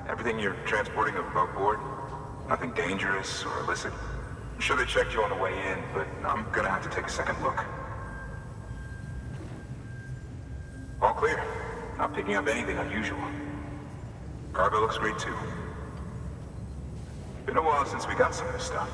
Everything you're transporting above board? Nothing dangerous or illicit? I'm sure they checked you on the way in, but I'm gonna have to take a second look. All clear. Not picking up anything unusual. Cargo looks great too. Been a while since we got some of this stuff.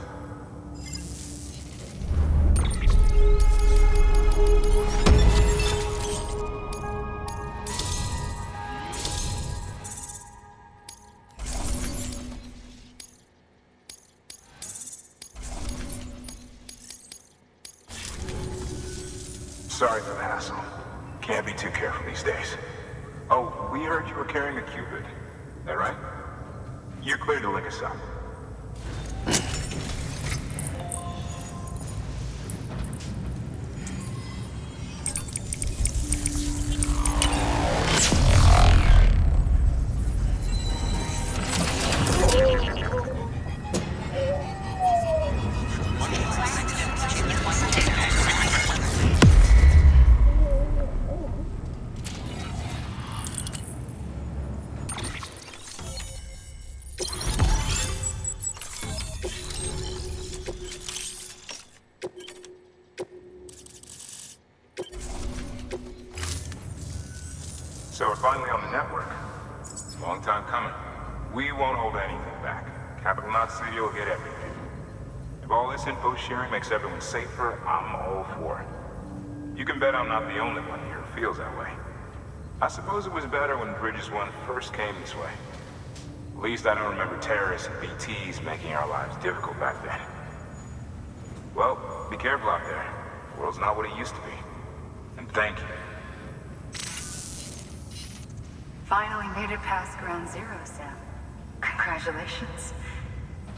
Sorry for the hassle. Can't be too careful these days. Oh, we heard you were carrying a Cupid. Is that right? You're clear to link us up. So we're finally on the network. It's a long time coming. We won't hold anything back. Capital Knot City will get everything. If all this info sharing makes everyone safer, I'm all for it. You can bet I'm not the only one here who feels that way. I suppose it was better when Bridges 1 first came this way. At least I don't remember terrorists and BTs making our lives difficult back then. Well, be careful out there. The world's not what it used to be. And thank you. Finally made it past Ground Zero, Sam. Congratulations.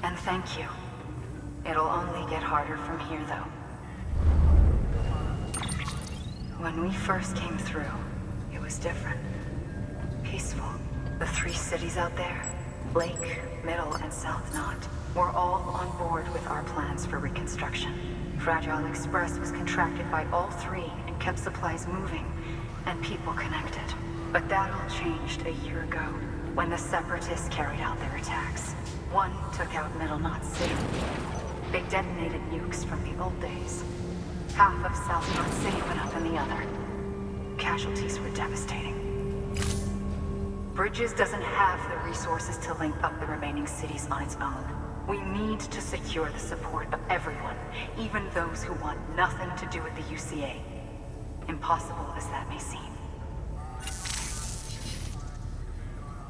And thank you. It'll only get harder from here, though. When we first came through, it was different. Peaceful. The 3 cities out there, Lake, Middle, and South Knot, were all on board with our plans for reconstruction. Fragile Express was contracted by all 3 and kept supplies moving and people connected. But that all changed a year ago, when the Separatists carried out their attacks. One took out Middle Knot City. They detonated nukes from the old days. Half of South Knot City went up in the other. Casualties were devastating. Bridges doesn't have the resources to link up the remaining cities on its own. We need to secure the support of everyone, even those who want nothing to do with the UCA. Impossible as that may seem.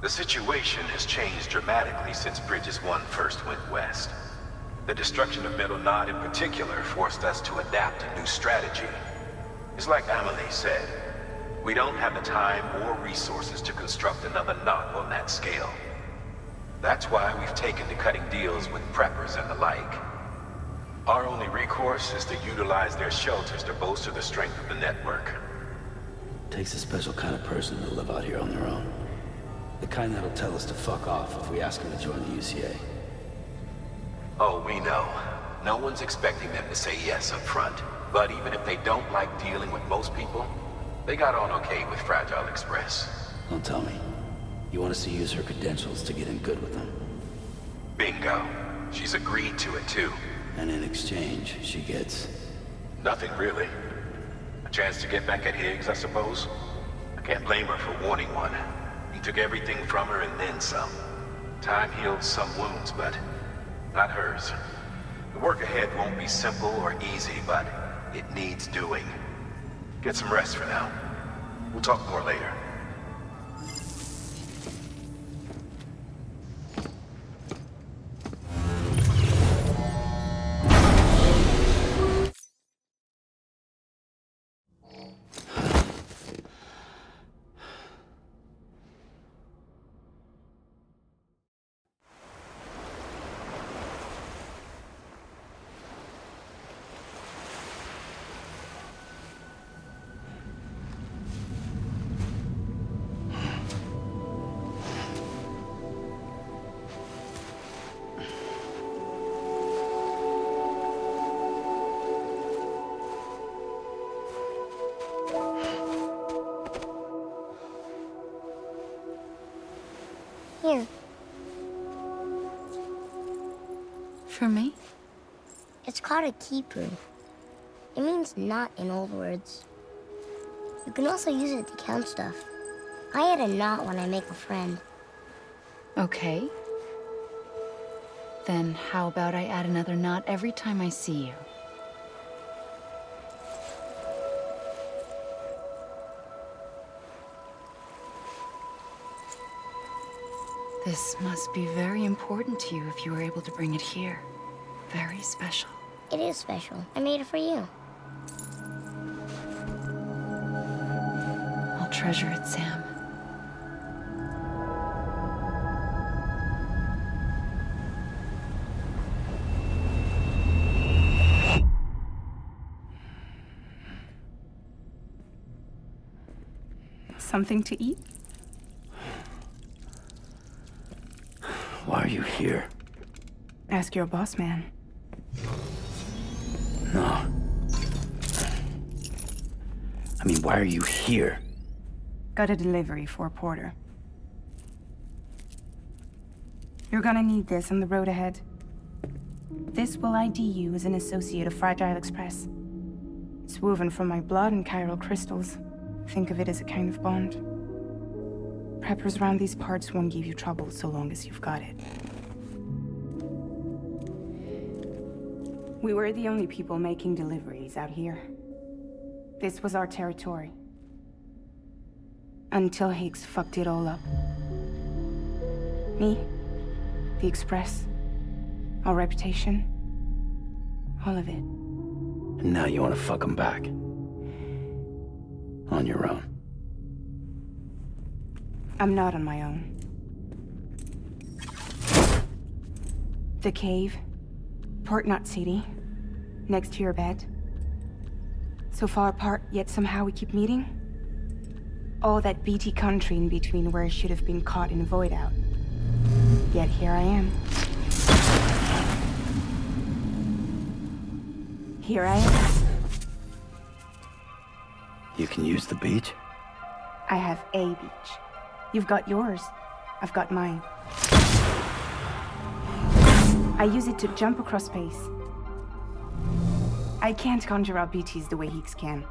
The situation has changed dramatically since Bridges 1 first went west. The destruction of Middle Knot in particular forced us to adapt a new strategy. It's like Amelie said, We don't have the time or resources to construct another knot on that scale. That's why we've taken to cutting deals with preppers and the like. Our only recourse is to utilize their shelters to bolster the strength of the network. Takes a special kind of person to live out here on their own. The kind that'll tell us to fuck off if we ask them to join the UCA. Oh, we know. No one's expecting them to say yes up front. But even if they don't like dealing with most people, they got on okay with Fragile Express. Don't tell me. You want us to use her credentials to get in good with them? Bingo. She's agreed to it too. And in exchange, she gets... Nothing really. A chance to get back at Higgs, I suppose. I can't blame her for wanting one. He took everything from her and then some. Time healed some wounds, but not hers. The work ahead won't be simple or easy, but it needs doing. Get some rest for now. We'll talk more later. Here. For me? It's called a keeper. It means knot in old words. You can also use it to count stuff. I add a knot when I make a friend. Okay. Then how about I add another knot every time I see you? This must be very important to you if you were able to bring it here. Very special. It is special. I made it for you. I'll treasure it, Sam. Something to eat? Why are you here? Ask your boss man. No. I mean, why are you here? Got a delivery for Porter. You're gonna need this on the road ahead. This will ID you as an associate of Fragile Express. It's woven from my blood and chiral crystals. Think of it as a kind of bond. Preppers around these parts won't give you trouble so long as you've got it. We were the only people making deliveries out here. This was our territory. Until Higgs fucked it all up. Me, the Express, our reputation, all of it. And now you want to fuck them back. On your own. I'm not on my own. The cave, Port Knot City, next to your bed. So far apart, yet somehow we keep meeting. All that BT country in between where I should have been caught in a void out. Yet here I am. Here I am. You can use the beach? I have a beach. You've got yours. I've got mine. I use it to jump across space. I can't conjure up BTs the way Higgs can,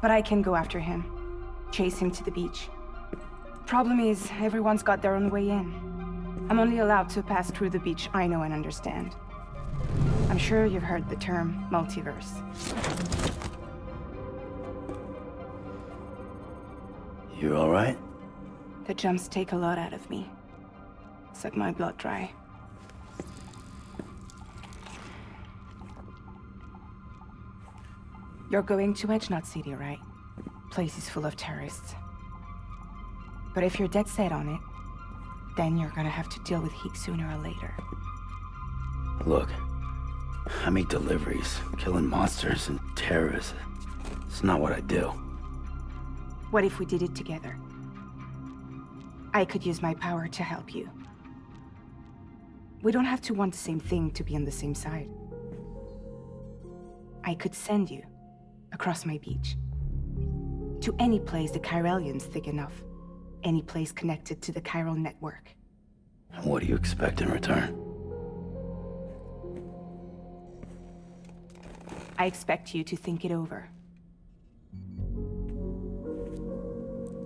but I can go after him, chase him to the beach. Problem is, everyone's got their own way in. I'm only allowed to pass through the beach I know and understand. I'm sure you've heard the term multiverse. You all right? The jumps take a lot out of me. Suck my blood dry. You're going to Edge Knot City, right? place is full of terrorists. But if you're dead set on it, then you're gonna have to deal with Higgs sooner or later. Look, I make deliveries, killing monsters and terrorists. It's not what I do. What if we did it together? I could use my power to help you. We don't have to want the same thing to be on the same side. I could send you across my beach. To any place the Chiralian's thick enough. Any place connected to the chiral network. What do you expect in return? I expect you to think it over.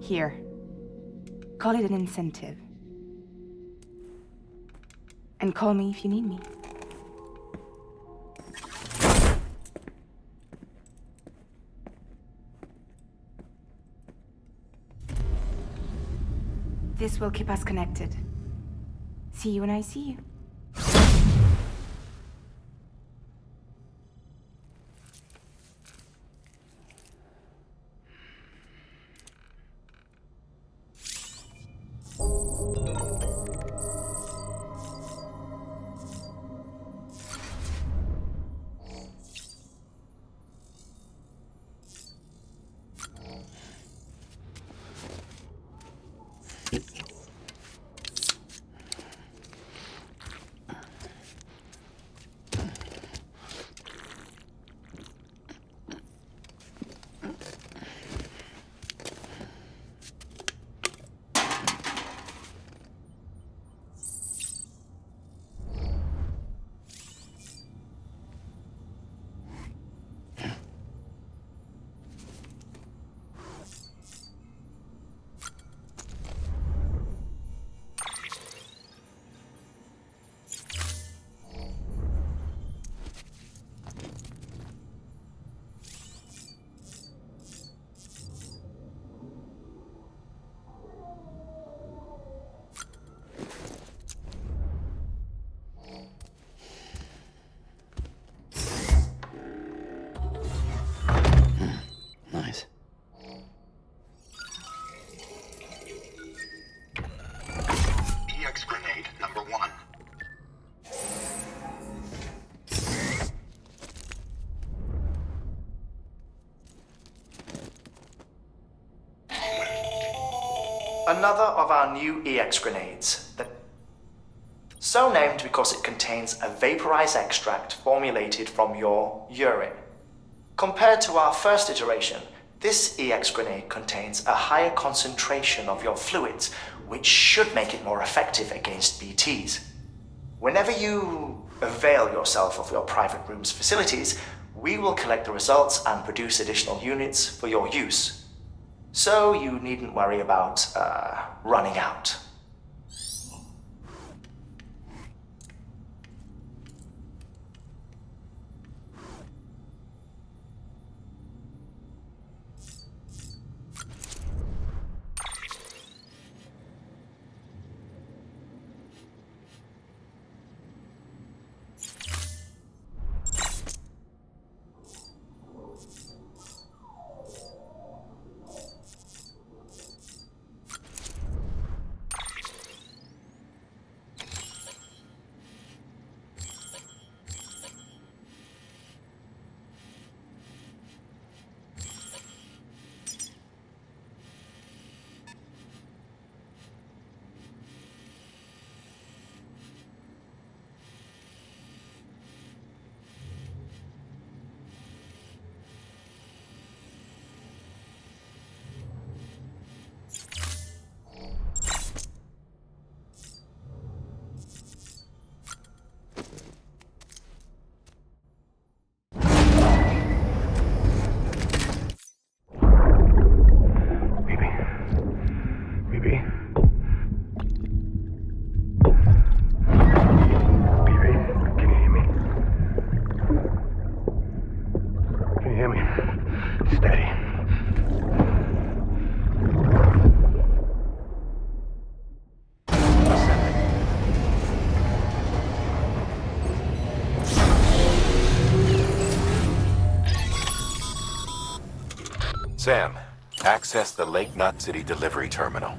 Here. Call it an incentive. And call me if you need me. This will keep us connected. See you when I see you. Nice. EX grenade number 1. Another of our new EX grenades. So named because it contains a vaporized extract formulated from your urine. Compared to our first iteration, this EX grenade contains a higher concentration of your fluids, which should make it more effective against BTs. Whenever you avail yourself of your private room's facilities, we will collect the results and produce additional units for your use. So you needn't worry about running out. Sam, Access the Lake Knot City delivery terminal.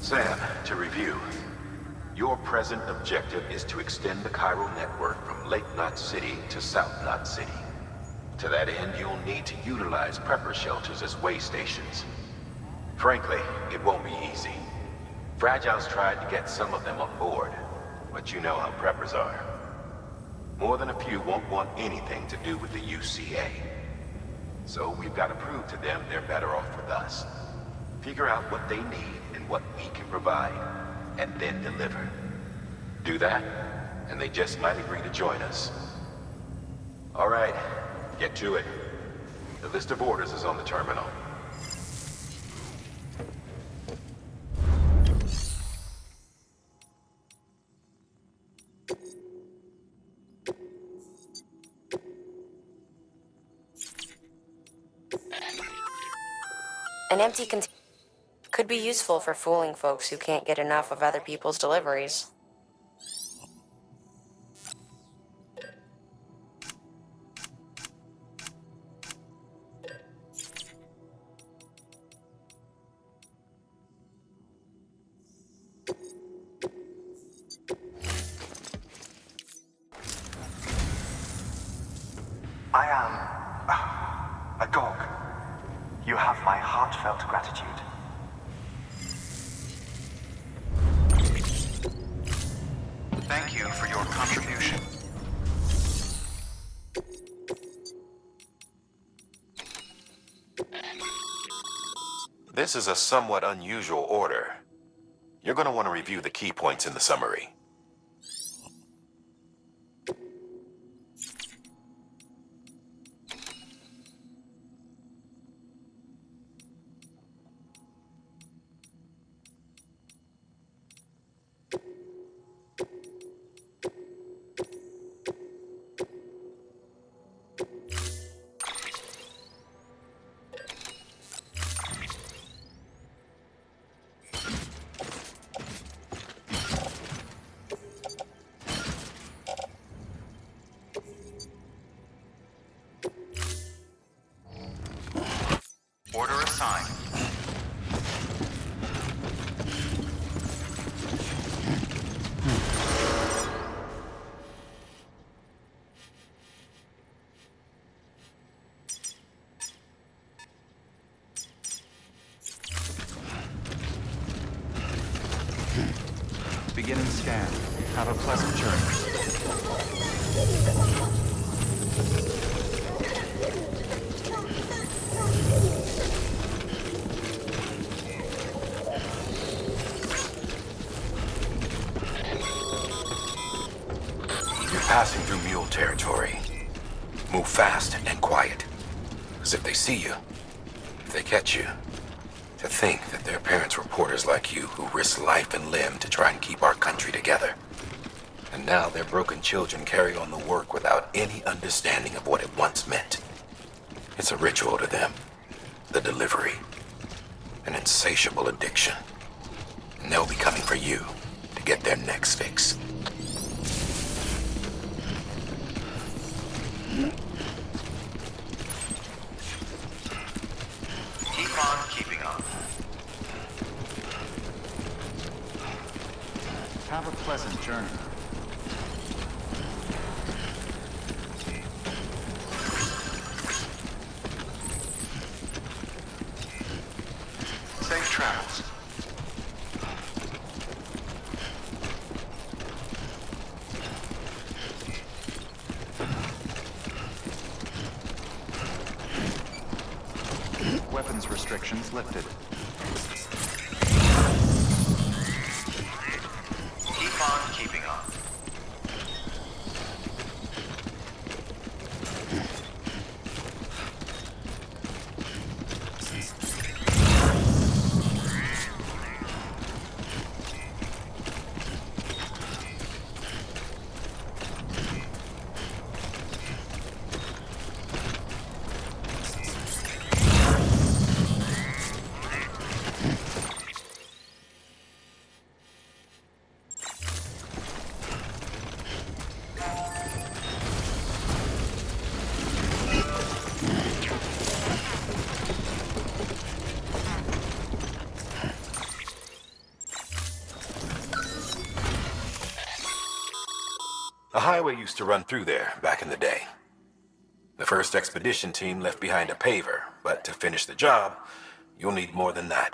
Sam, to review. Your present objective is to extend the Cairo network from Lake Knot City to South Knot City. To that end, you'll need to utilize prepper shelters as way stations. Frankly, it won't be easy. Fragile's tried to get some of them on board, but you know how preppers are. More than a few won't want anything to do with the UCA. So we've got to prove to them they're better off with us. Figure out what they need and what we can provide, and then deliver. Do that, and they just might agree to join us. All right, get to it. The list of orders is on the terminal. An empty container could be useful for fooling folks who can't get enough of other people's deliveries. I am a dog. You have my heartfelt gratitude. Thank you for your contribution. This is a somewhat unusual order. You're going to want to review the key points in the summary. Order assigned. Beginning scan. Have a pleasant journey. Passing through mule territory. Move fast and quiet. As if they see you. If they catch you. To think that their parents were porters like you who risked life and limb to try and keep our country together. And now their broken children carry on the work without any understanding of what it once meant. It's a ritual to them. The delivery. An insatiable addiction. And they'll be coming for you to get their next fix. Keep on keeping on. Have a pleasant journey. Safe travels. Weapons restrictions lifted. Keep on keeping on. highway used to run through there back in the day. The first expedition team left behind a paver, but to finish the job, you'll need more than that.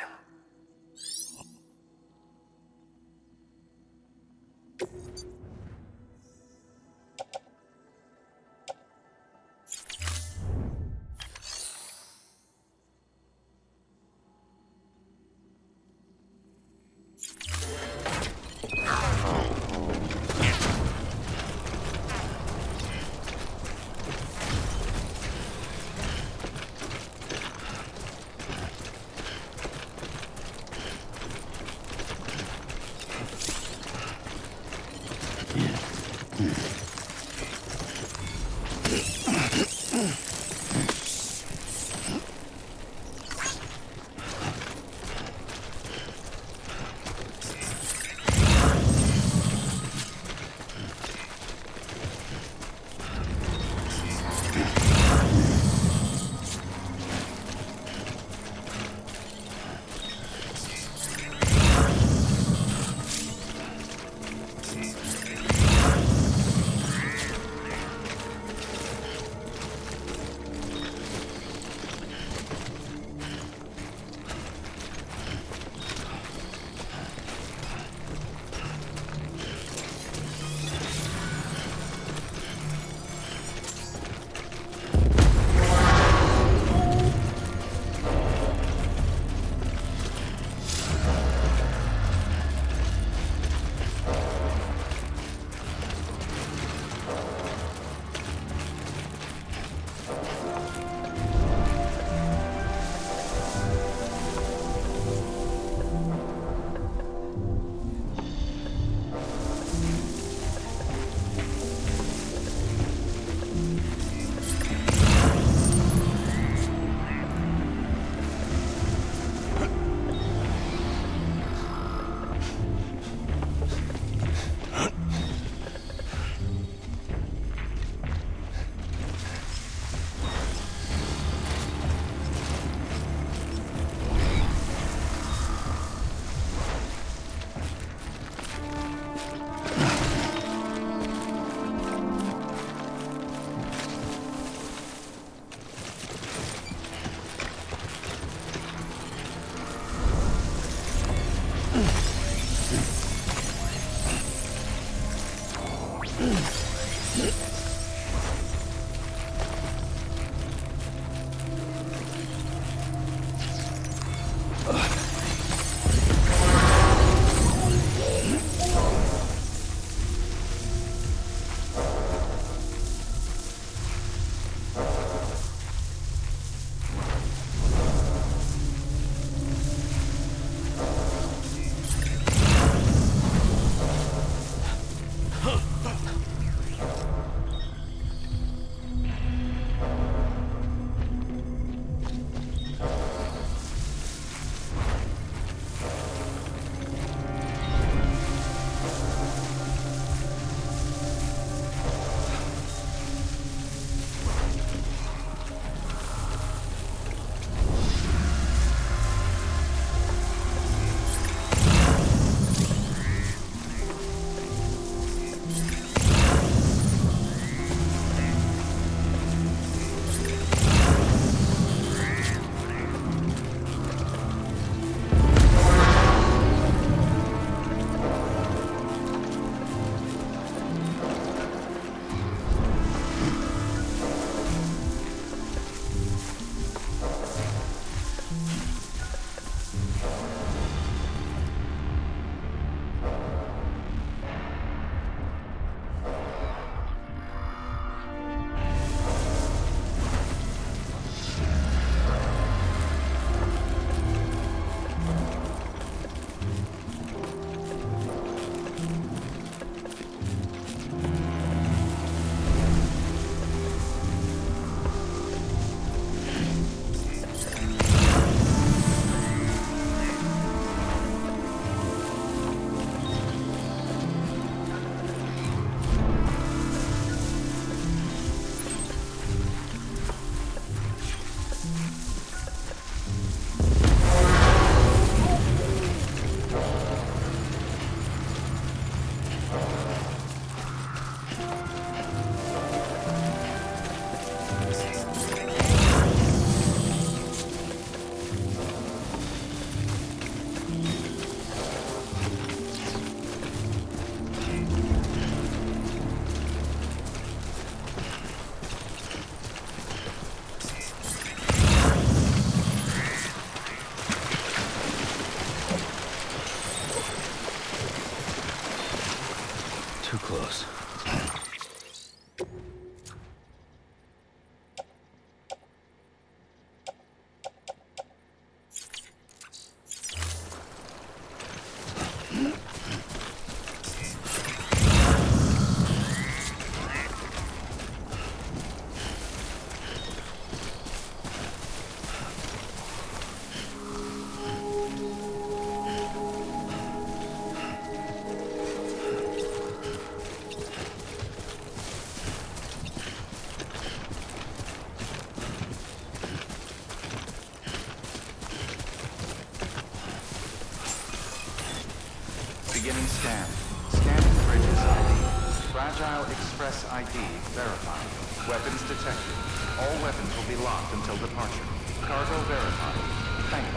Beginning scan. Scanning bridges ID. Fragile Express ID verified. Weapons detected. All weapons will be locked until departure. Cargo verified. Thank you.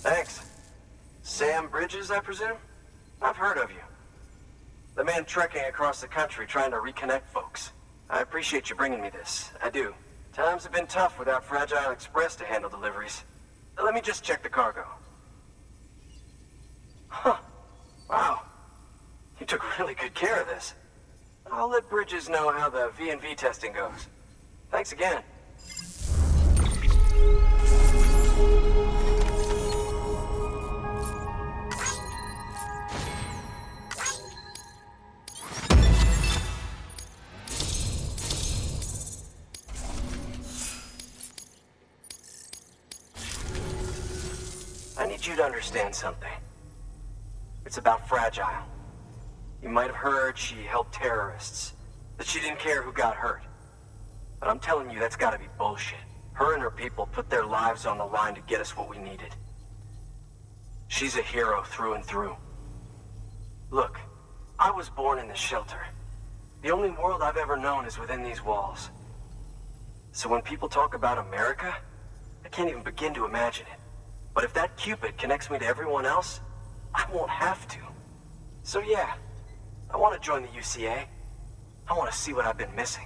Thanks. Sam Bridges, I presume? I've heard of you. The man trekking across the country trying to reconnect folks. I appreciate you bringing me this. I do. Times have been tough without Fragile Express to handle deliveries. Let me just check the cargo. Huh. Wow. You took really good care of this. I'll let Bridges know how the V&V testing goes. Thanks again. I need you to understand something. It's about Fragile. You might have heard she helped terrorists, that she didn't care who got hurt. But I'm telling you, that's gotta be bullshit. Her and her people put their lives on the line to get us what we needed. She's a hero through and through. Look, I was born in this shelter. The only world I've ever known is within these walls. So when people talk about America, I can't even begin to imagine it. But if that Cupid connects me to everyone else, I won't have to. So yeah, I want to join the UCA. I want to see what I've been missing.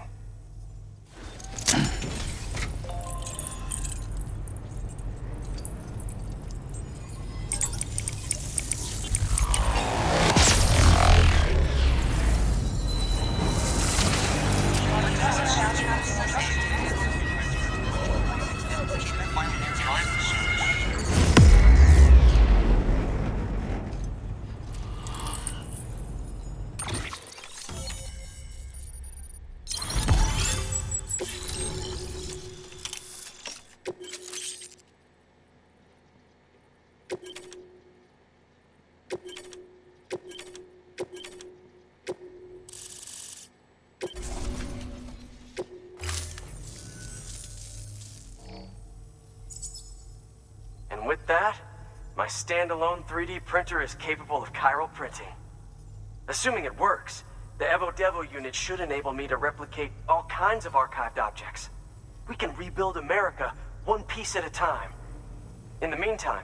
With that, my standalone 3D printer is capable of chiral printing. Assuming it works, the Evo Devo unit should enable me to replicate all kinds of archived objects. We can rebuild America one piece at a time. In the meantime,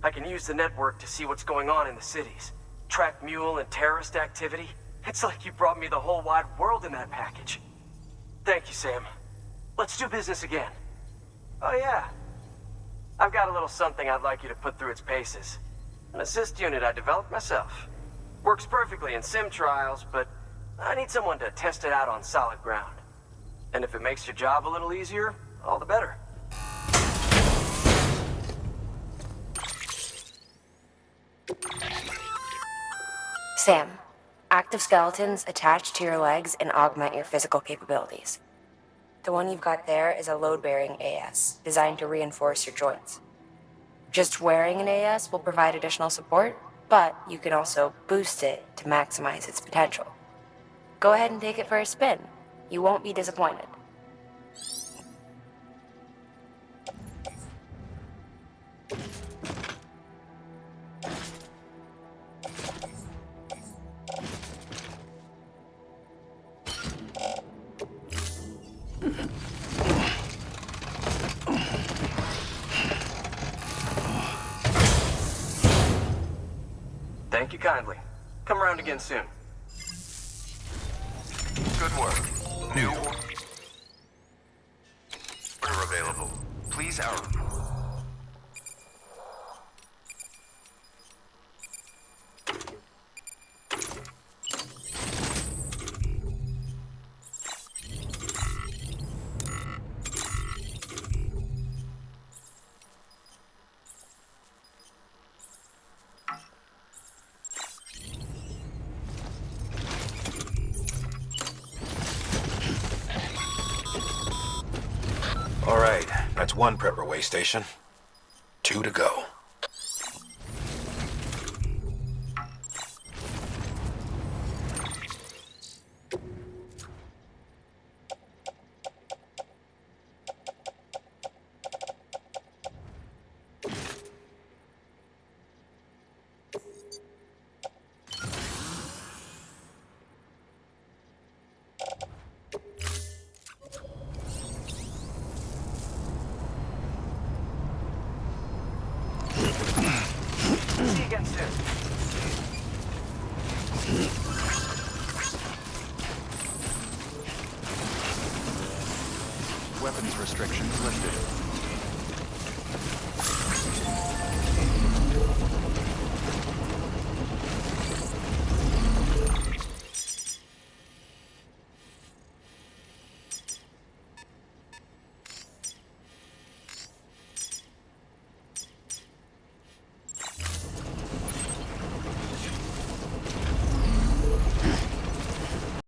I can use the network to see what's going on in the cities, track mule and terrorist activity. It's like you brought me the whole wide world in that package. Thank you, Sam. Let's do business again. Oh yeah. I've got a little something I'd like you to put through its paces. An assist unit I developed myself. Works perfectly in sim trials, but I need someone to test it out on solid ground. And if it makes your job a little easier, all the better. Sam, active skeletons attach to your legs and augment your physical capabilities. The one you've got there is a load-bearing AS, designed to reinforce your joints. Just wearing an AS will provide additional support, but you can also boost it to maximize its potential. Go ahead and take it for a spin. You won't be disappointed. Thank you kindly. Come around again soon. Good work. New order available. Please out. All right, that's one prepper way station. 2 to go. Return soon. Weapons restrictions lifted.